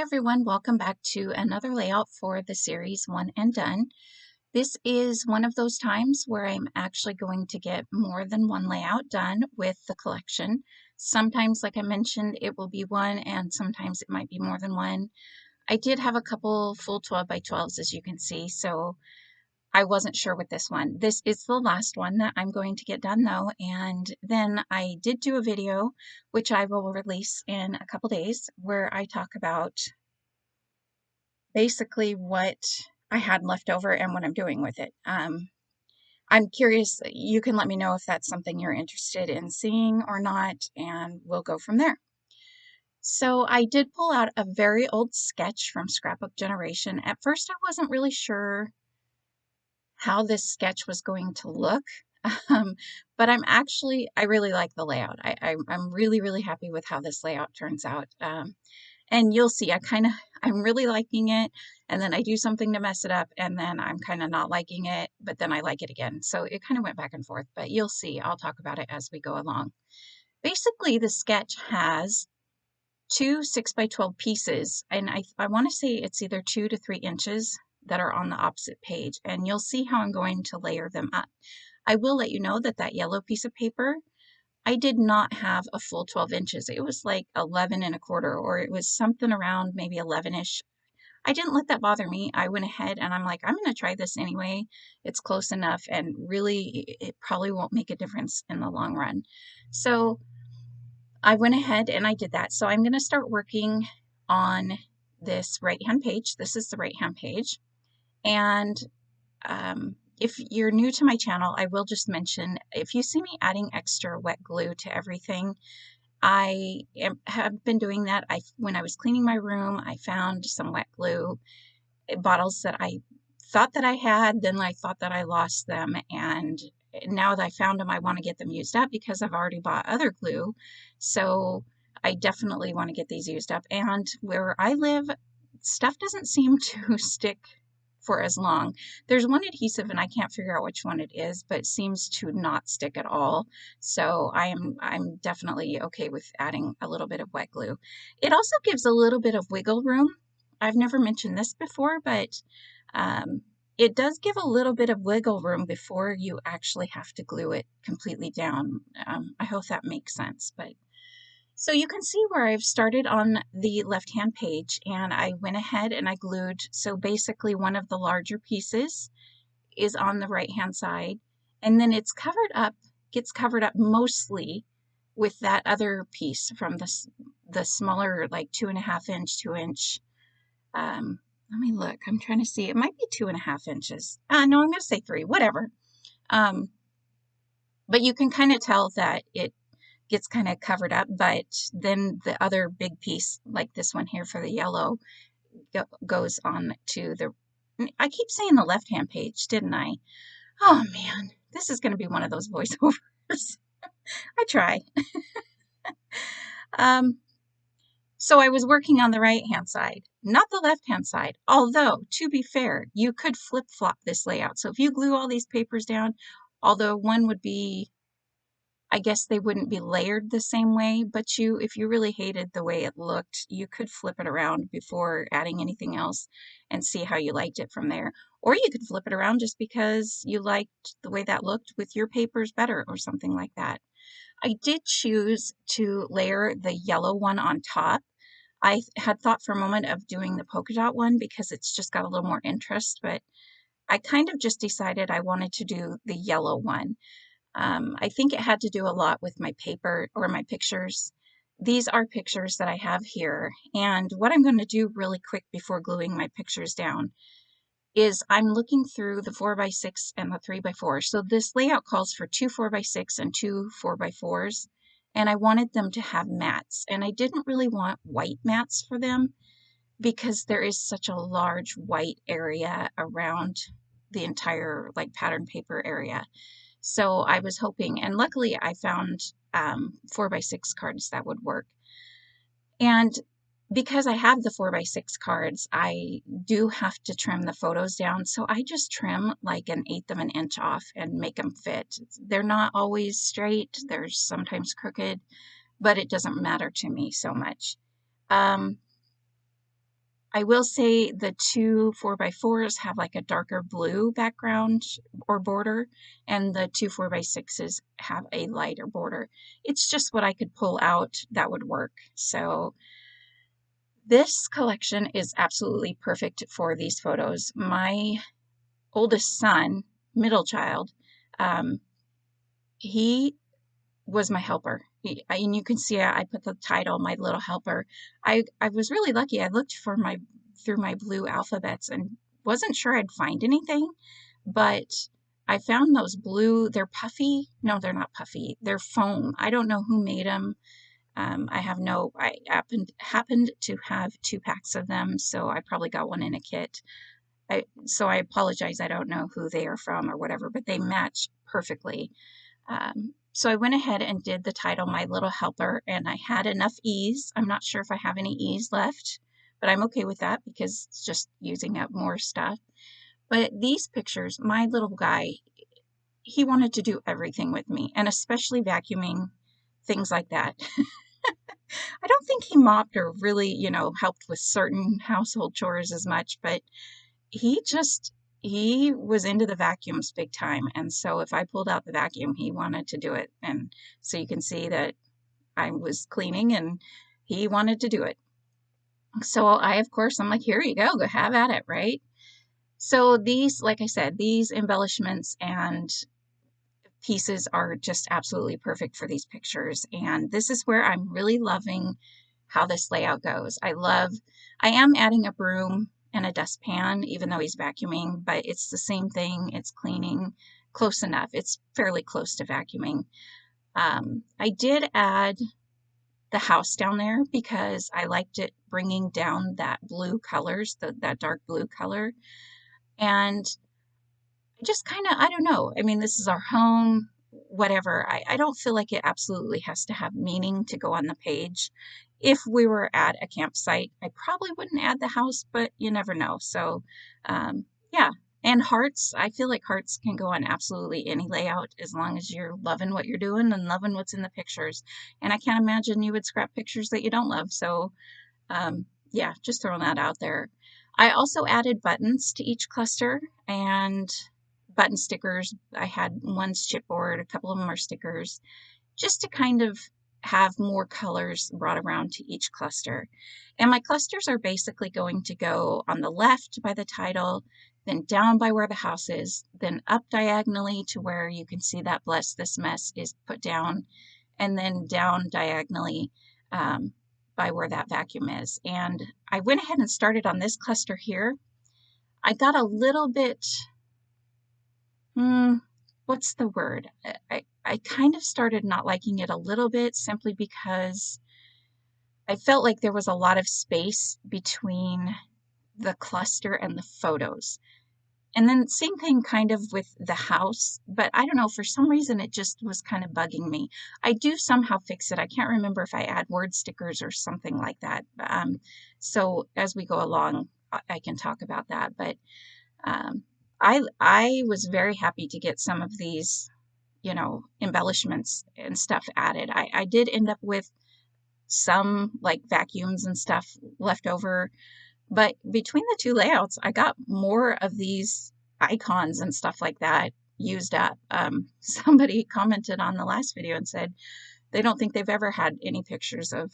everyone, welcome back to another layout for the series One and Done. This is one of those times where I'm actually going to get more than one layout done with the collection. Sometimes, like I mentioned, it will be one and sometimes it might be more than one. I did have a couple full 12 by 12s as you can see, so I wasn't sure with this one. This is the last one that I'm going to get done though, and then I did do a video, which I will release in a couple days, where I talk about basically what I had left over and what I'm doing with it. I'm curious, you can let me know if that's something you're interested in seeing or not, and we'll go from there. So I did pull out a very old sketch from Scrapbook Generation. At first I wasn't really sure how this sketch was going to look, but I really like the layout. I'm really happy with how this layout turns out. And you'll see, I'm really liking it, and then I do something to mess it up, and then I'm kind of not liking it, but then I like it again. So it kind of went back and forth, but you'll see, I'll talk about it as we go along. Basically, the sketch has two 6 by 12 pieces, and I want to say it's either 2 to 3 inches that are on the opposite page, and you'll see how I'm going to layer them up. I will let you know that that yellow piece of paper, I did not have a full 12 inches. It was like 11 and a quarter, or it was something around maybe 11-ish. I didn't let that bother me. I went ahead and I'm like, I'm going to try this anyway. It's close enough, and really it probably won't make a difference in the long run. So I went ahead and I did that. So I'm going to start working on this right-hand page. This is the right-hand page. And if you're new to my channel, I will just mention, if you see me adding extra wet glue to everything, have been doing that. When I was cleaning my room, I found some wet glue bottles that I thought that I had, then I thought that I lost them, and now that I found them, I want to get them used up because I've already bought other glue. So I definitely want to get these used up. And where I live, stuff doesn't seem to stick for as long. There's one adhesive and I can't figure out which one it is, but it seems to not stick at all. So I'm definitely okay with adding a little bit of wet glue. It also gives a little bit of wiggle room. I've never mentioned this before, but it does give a little bit of wiggle room before you actually have to glue it completely down. I hope that makes sense. But so you can see where I've started on the left-hand page, and I went ahead and I glued. So basically one of the larger pieces is on the right-hand side, and then it's gets covered up mostly with that other piece from the smaller, like 2.5 inch, 2 inch. Let me look, I'm trying to see, it might be 2.5 inches. No, I'm going to say 3, whatever. But you can kind of tell that it gets kind of covered up, but then the other big piece, like this one here for the yellow, goes on to the, I keep saying the left-hand page, didn't I? Oh man, this is going to be one of those voiceovers. I try. So I was working on the right-hand side, not the left-hand side, although, to be fair, you could flip-flop this layout. So if you glue all these papers down, although one would be, I guess they wouldn't be layered the same way, but if you really hated the way it looked, you could flip it around before adding anything else and see how you liked it from there. Or you could flip it around just because you liked the way that looked with your papers better or something like that. I did choose to layer the yellow one on top. I had thought for a moment of doing the polka dot one because it's just got a little more interest, but I kind of just decided I wanted to do the yellow one. I think it had to do a lot with my paper or my pictures. These are pictures that I have here, and what I'm going to do really quick before gluing my pictures down is I'm looking through the 4x6 and the 3x4. So this layout calls for 2 4x6 and 2 4x4s, and I wanted them to have mats, and I didn't really want white mats for them because there is such a large white area around the entire like pattern paper area. So I was hoping, and luckily I found 4x6 cards that would work. And because I have the 4x6 cards, I do have to trim the photos down. So I just trim like 1/8 of an inch off and make them fit. They're not always straight. They're sometimes crooked, but it doesn't matter to me so much. I will say the two 4x4s have like a darker blue background or border, and the two 4x6s have a lighter border. It's just what I could pull out that would work. So this collection is absolutely perfect for these photos. My oldest son, middle child, he was my helper. And you can see I put the title, My Little Helper. I was really lucky. I looked for through my blue alphabets and wasn't sure I'd find anything, but I found those blue, they're puffy. No, they're not puffy. They're foam. I don't know who made them. I happened to have 2 packs of them, so I probably got one in a kit. So I apologize. I don't know who they are from or whatever, but they match perfectly. So I went ahead and did the title, My Little Helper, and I had enough E's. I'm not sure if I have any E's left, but I'm okay with that because it's just using up more stuff. But these pictures, my little guy, he wanted to do everything with me, and especially vacuuming, things like that. I don't think he mopped or really, helped with certain household chores as much, but he was into the vacuums big time. And so if I pulled out the vacuum, he wanted to do it. And so you can see that I was cleaning and he wanted to do it. So of course, I'm like, here you go have at it, right? So these, like I said, these embellishments and pieces are just absolutely perfect for these pictures. And this is where I'm really loving how this layout goes. I am adding a broom and a dustpan, even though he's vacuuming, but it's the same thing. It's cleaning close enough. It's fairly close to vacuuming. I did add the house down there because I liked it bringing down that blue colors, that dark blue color. And just kind of, I don't know. I mean, this is our home, whatever. I don't feel like it absolutely has to have meaning to go on the page. If we were at a campsite, I probably wouldn't add the house, but you never know. So, yeah. And hearts, I feel like hearts can go on absolutely any layout as long as you're loving what you're doing and loving what's in the pictures. And I can't imagine you would scrap pictures that you don't love. So, yeah, just throwing that out there. I also added buttons to each cluster and button stickers. I had one's chipboard, a couple of them are stickers, just to kind of have more colors brought around to each cluster. And my clusters are basically going to go on the left by the title, then down by where the house is, then up diagonally to where you can see that Bless This Mess is put down, and then down diagonally by where that vacuum is. And I went ahead and started on this cluster here. I got a little bit, what's the word? I kind of started not liking it a little bit simply because I felt like there was a lot of space between the cluster and the photos. And then same thing kind of with the house, but I don't know, for some reason it just was kind of bugging me. I do somehow fix it. I can't remember if I add word stickers or something like that. So as we go along, I can talk about that. But I was very happy to get some of these, embellishments and stuff added. I did end up with some like vacuums and stuff left over, but between the two layouts, I got more of these icons and stuff like that used up. Somebody commented on the last video and said they don't think they've ever had any pictures of,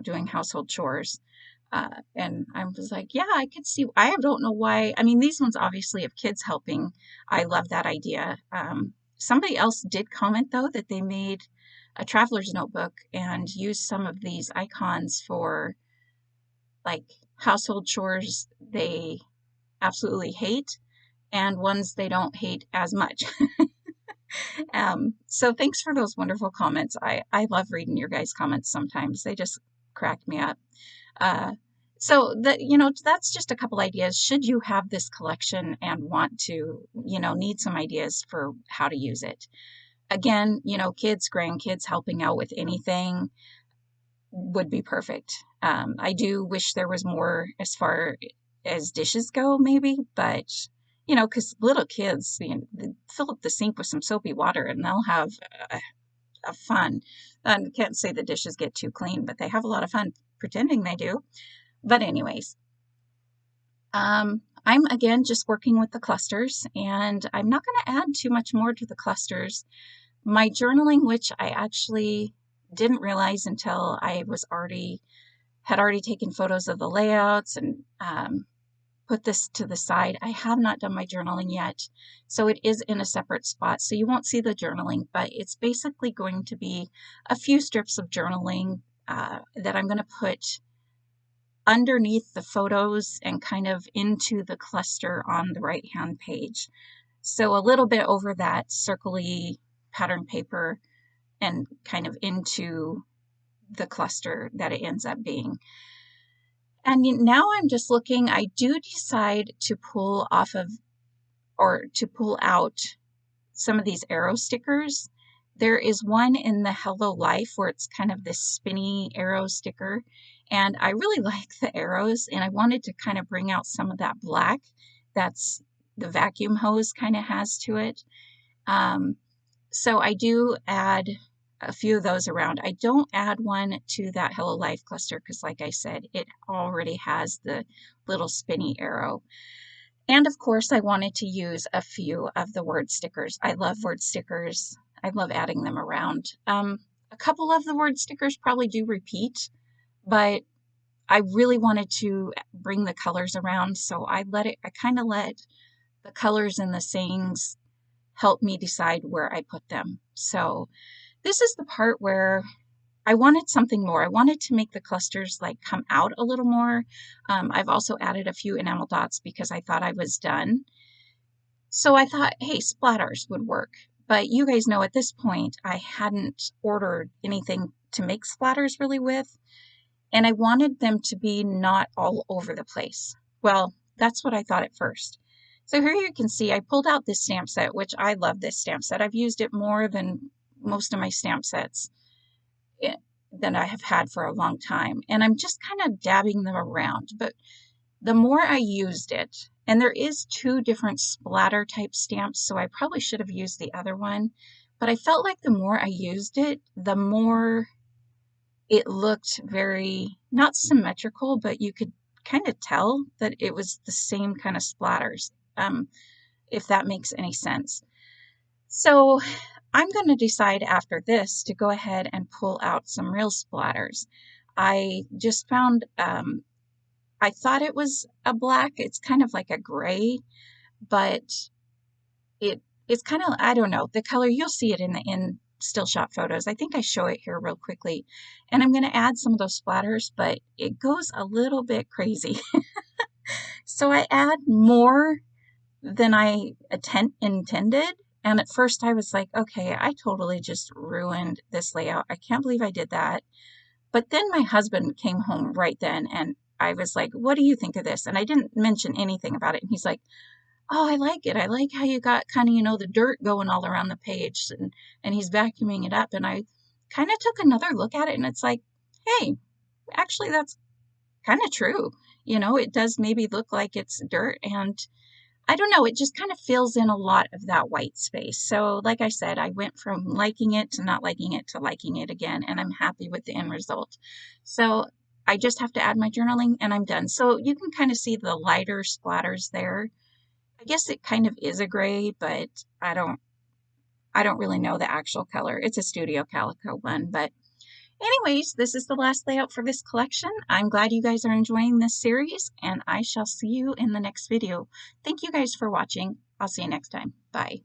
doing household chores. And I was like, yeah, I could see. I don't know why. I mean, these ones obviously have kids helping. I love that idea. Somebody else did comment, though, that they made a traveler's notebook and used some of these icons for like household chores they absolutely hate and ones they don't hate as much. So thanks for those wonderful comments. I love reading your guys' comments sometimes. They just crack me up. So that's just a couple ideas. Should you have this collection and want to, need some ideas for how to use it. Again, kids, grandkids helping out with anything would be perfect. I do wish there was more as far as dishes go, maybe, but because little kids, they fill up the sink with some soapy water and they'll have a fun. I can't say the dishes get too clean, but they have a lot of fun pretending they do. But anyways, I'm again just working with the clusters, and I'm not going to add too much more to the clusters. My journaling, which I actually didn't realize until I had already taken photos of the layouts and put this to the side. I have not done my journaling yet, so it is in a separate spot, so you won't see the journaling, but it's basically going to be a few strips of journaling that I'm going to put underneath the photos and kind of into the cluster on the right hand page. So a little bit over that circly pattern paper and kind of into the cluster that it ends up being. And now I'm just looking, I do decide to pull off of, or to pull out some of these arrow stickers. There is one in the Hello Life where it's kind of this spinny arrow sticker, and I really like the arrows, and I wanted to kind of bring out some of that black that's the vacuum hose kind of has to it. So I do add a few of those around. I don't add one to that Hello Life cluster because, like I said, it already has the little spinny arrow. And of course, I wanted to use a few of the word stickers. I love word stickers. I love adding them around. A couple of the word stickers probably do repeat, but I really wanted to bring the colors around, so I kind of let the colors and the sayings help me decide where I put them. So this is the part where I wanted something more. I wanted to make the clusters like come out a little more. I've also added a few enamel dots because I thought I was done. So I thought, hey, splatters would work. But you guys know at this point, I hadn't ordered anything to make splatters really with, and I wanted them to be not all over the place. Well, that's what I thought at first. So here you can see I pulled out this stamp set, which I love this stamp set. I've used it more than most of my stamp sets that I have had for a long time. And I'm just kind of dabbing them around. But the more I used it, and there is two different splatter type stamps, so I probably should have used the other one. But I felt like the more I used it, the more it looked very, not symmetrical, but you could kind of tell that it was the same kind of splatters, if that makes any sense. So I'm going to decide after this to go ahead and pull out some real splatters. I just found, I thought it was a black. It's kind of like a gray, but it's kind of, I don't know, the color, you'll see it in still shot photos. I think I show it here real quickly. And I'm going to add some of those splatters, but it goes a little bit crazy. So I add more than I intended. And at first I was like, okay, I totally just ruined this layout. I can't believe I did that. But then my husband came home right then, and I was like, what do you think of this? And I didn't mention anything about it. And he's like, oh, I like it. I like how you got kind of, the dirt going all around the page, and he's vacuuming it up. And I kind of took another look at it, and it's like, hey, actually that's kind of true. It does maybe look like it's dirt, and I don't know, it just kind of fills in a lot of that white space. So like I said, I went from liking it to not liking it to liking it again, and I'm happy with the end result. So I just have to add my journaling and I'm done. So you can kind of see the lighter splatters there. I guess it kind of is a gray, but I don't really know the actual color. It's a Studio Calico one, but anyways, this is the last layout for this collection. I'm glad you guys are enjoying this series, and I shall see you in the next video. Thank you guys for watching. I'll see you next time. Bye.